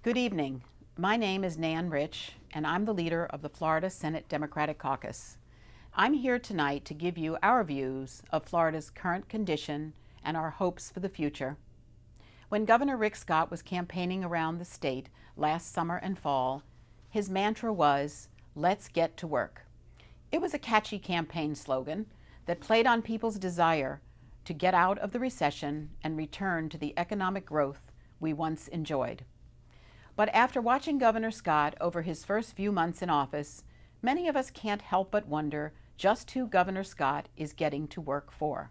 Good evening. My name is Nan Rich, and I'm the leader of the Florida Senate Democratic Caucus. I'm here tonight to give you our views of Florida's current condition and our hopes for the future. When Governor Rick Scott was campaigning around the state last summer and fall, his mantra was, "Let's get to work." It was a catchy campaign slogan that played on people's desire to get out of the recession and return to the economic growth we once enjoyed. But after watching Governor Scott over his first few months in office, many of us can't help but wonder just who Governor Scott is getting to work for.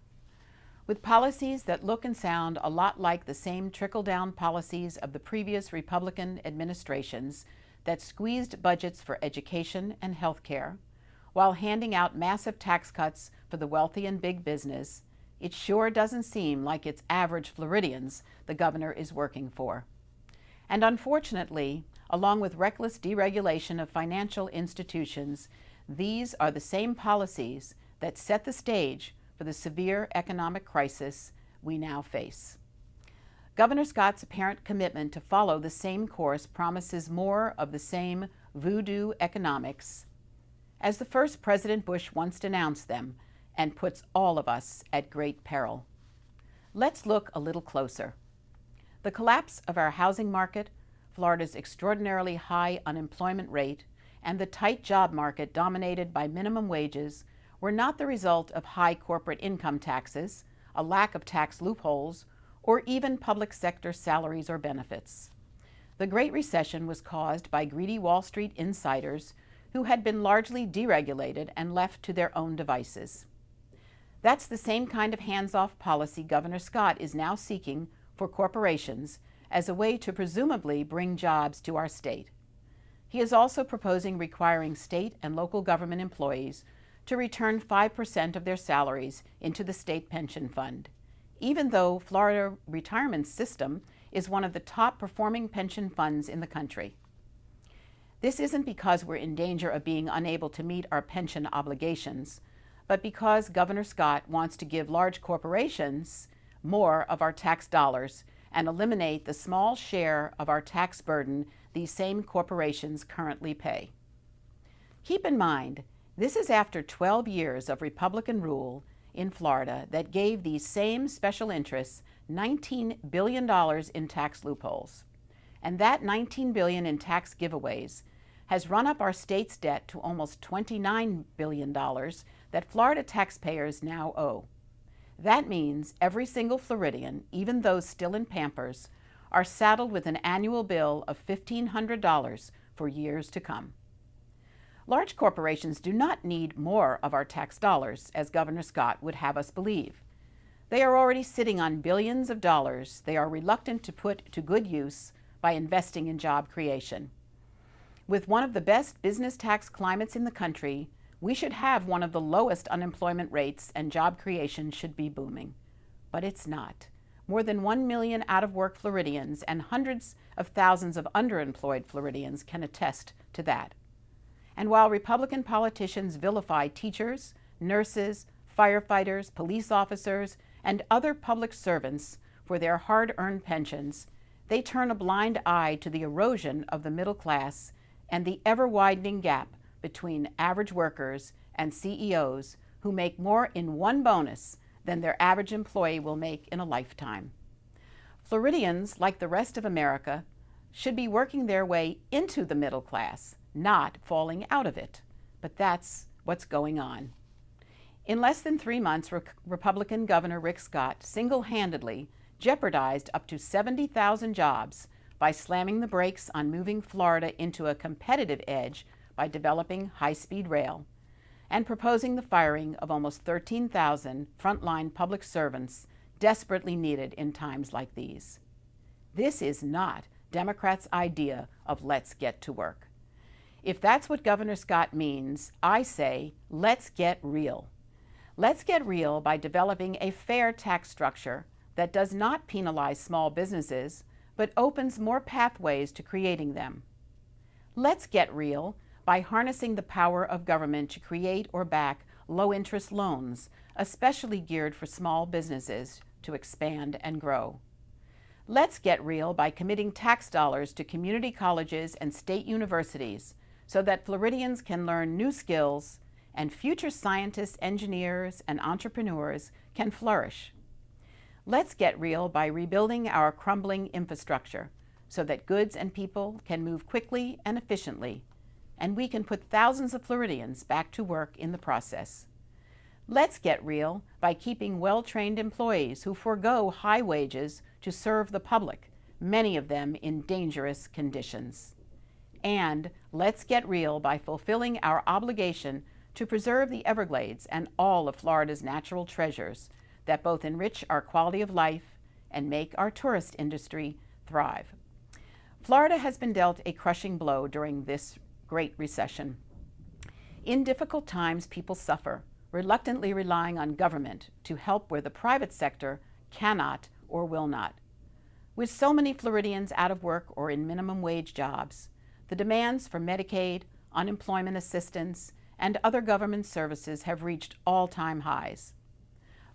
With policies that look and sound a lot like the same trickle-down policies of the previous Republican administrations that squeezed budgets for education and health care, while handing out massive tax cuts for the wealthy and big business, it sure doesn't seem like it's average Floridians the governor is working for. And unfortunately, along with reckless deregulation of financial institutions, these are the same policies that set the stage for the severe economic crisis we now face. Governor Scott's apparent commitment to follow the same course promises more of the same voodoo economics as the first President Bush once denounced them, and puts all of us at great peril. Let's look a little closer. The collapse of our housing market, Florida's extraordinarily high unemployment rate, and the tight job market dominated by minimum wages were not the result of high corporate income taxes, a lack of tax loopholes, or even public sector salaries or benefits. The Great Recession was caused by greedy Wall Street insiders who had been largely deregulated and left to their own devices. That's the same kind of hands-off policy Governor Scott is now seeking for corporations as a way to presumably bring jobs to our state. He is also proposing requiring state and local government employees to return 5% of their salaries into the state pension fund, even though Florida retirement system is one of the top performing pension funds in the country. This isn't because we're in danger of being unable to meet our pension obligations, but because Governor Scott wants to give large corporations more of our tax dollars and eliminate the small share of our tax burden these same corporations currently pay. Keep in mind, this is after 12 years of Republican rule in Florida that gave these same special interests $19 billion in tax loopholes. And that $19 billion in tax giveaways has run up our state's debt to almost $29 billion that Florida taxpayers now owe. That means every single Floridian, even those still in Pampers, are saddled with an annual bill of $1,500 for years to come. Large corporations do not need more of our tax dollars, as Governor Scott would have us believe. They are already sitting on billions of dollars they are reluctant to put to good use by investing in job creation. With one of the best business tax climates in the country, we should have one of the lowest unemployment rates and job creation should be booming. But it's not. More than 1 million out-of-work Floridians and hundreds of thousands of underemployed Floridians can attest to that. And while Republican politicians vilify teachers, nurses, firefighters, police officers, and other public servants for their hard-earned pensions, they turn a blind eye to the erosion of the middle class and the ever-widening gap between average workers and CEOs who make more in one bonus than their average employee will make in a lifetime. Floridians, like the rest of America, should be working their way into the middle class, not falling out of it. But that's what's going on. In less than 3 months, Republican Governor Rick Scott single-handedly jeopardized up to 70,000 jobs by slamming the brakes on moving Florida into a competitive edge by developing high-speed rail, and proposing the firing of almost 13,000 frontline public servants desperately needed in times like these. This is not Democrats' idea of let's get to work. If that's what Governor Scott means, I say, let's get real. Let's get real by developing a fair tax structure that does not penalize small businesses, but opens more pathways to creating them. Let's get real by harnessing the power of government to create or back low-interest loans, especially geared for small businesses to expand and grow. Let's get real by committing tax dollars to community colleges and state universities so that Floridians can learn new skills and future scientists, engineers, and entrepreneurs can flourish. Let's get real by rebuilding our crumbling infrastructure so that goods and people can move quickly and efficiently, and we can put thousands of Floridians back to work in the process. Let's get real by keeping well-trained employees who forego high wages to serve the public, many of them in dangerous conditions. And let's get real by fulfilling our obligation to preserve the Everglades and all of Florida's natural treasures that both enrich our quality of life and make our tourist industry thrive. Florida has been dealt a crushing blow during this Great Recession. In difficult times, people suffer, reluctantly relying on government to help where the private sector cannot or will not. With so many Floridians out of work or in minimum wage jobs, the demands for Medicaid, unemployment assistance, and other government services have reached all-time highs.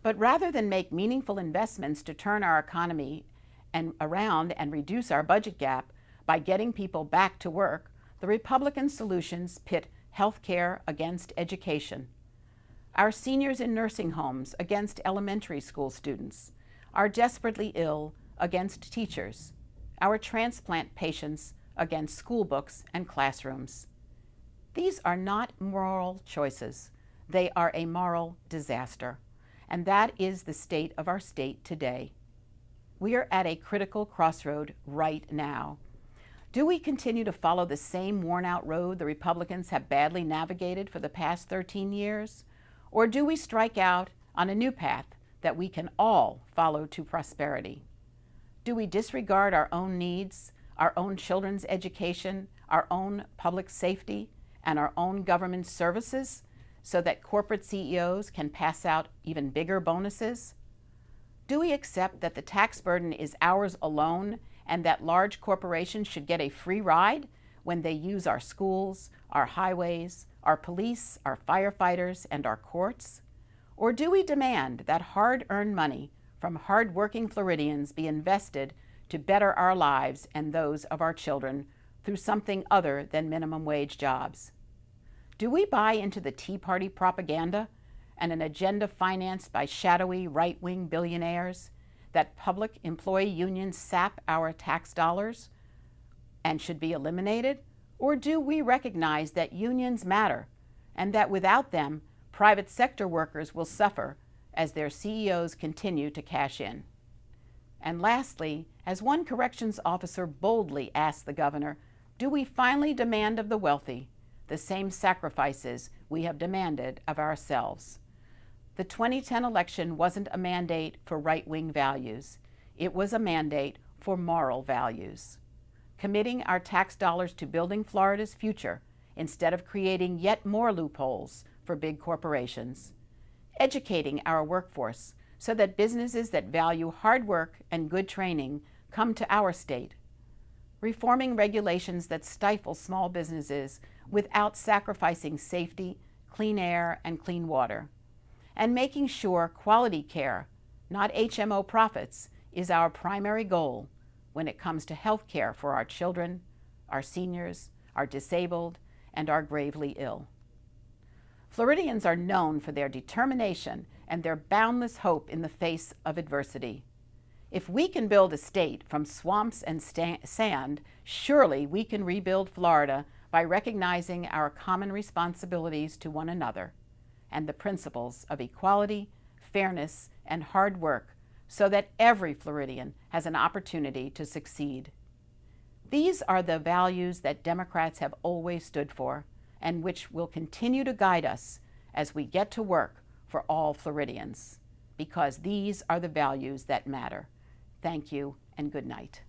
But rather than make meaningful investments to turn our economy around and reduce our budget gap by getting people back to work, the Republican solutions pit health care against education, our seniors in nursing homes against elementary school students, our desperately ill against teachers, our transplant patients against school books and classrooms. These are not moral choices. They are a moral disaster. And that is the state of our state today. We are at a critical crossroad right now. Do we continue to follow the same worn-out road the Republicans have badly navigated for the past 13 years? Or do we strike out on a new path that we can all follow to prosperity? Do we disregard our own needs, our own children's education, our own public safety, and our own government services so that corporate CEOs can pass out even bigger bonuses? Do we accept that the tax burden is ours alone and that large corporations should get a free ride when they use our schools, our highways, our police, our firefighters, and our courts? Or do we demand that hard-earned money from hard-working Floridians be invested to better our lives and those of our children through something other than minimum wage jobs? Do we buy into the Tea Party propaganda and an agenda financed by shadowy right-wing billionaires that public employee unions sap our tax dollars and should be eliminated? Or do we recognize that unions matter and that without them, private sector workers will suffer as their CEOs continue to cash in? And lastly, as one corrections officer boldly asked the governor, do we finally demand of the wealthy the same sacrifices we have demanded of ourselves? The 2010 election wasn't a mandate for right-wing values. It was a mandate for moral values. Committing our tax dollars to building Florida's future instead of creating yet more loopholes for big corporations. Educating our workforce so that businesses that value hard work and good training come to our state. Reforming regulations that stifle small businesses without sacrificing safety, clean air, and clean water. And making sure quality care, not HMO profits, is our primary goal when it comes to health care for our children, our seniors, our disabled, and our gravely ill. Floridians are known for their determination and their boundless hope in the face of adversity. If we can build a state from swamps and sand, surely we can rebuild Florida by recognizing our common responsibilities to one another and the principles of equality, fairness, and hard work so that every Floridian has an opportunity to succeed. These are the values that Democrats have always stood for and which will continue to guide us as we get to work for all Floridians, because these are the values that matter. Thank you and good night.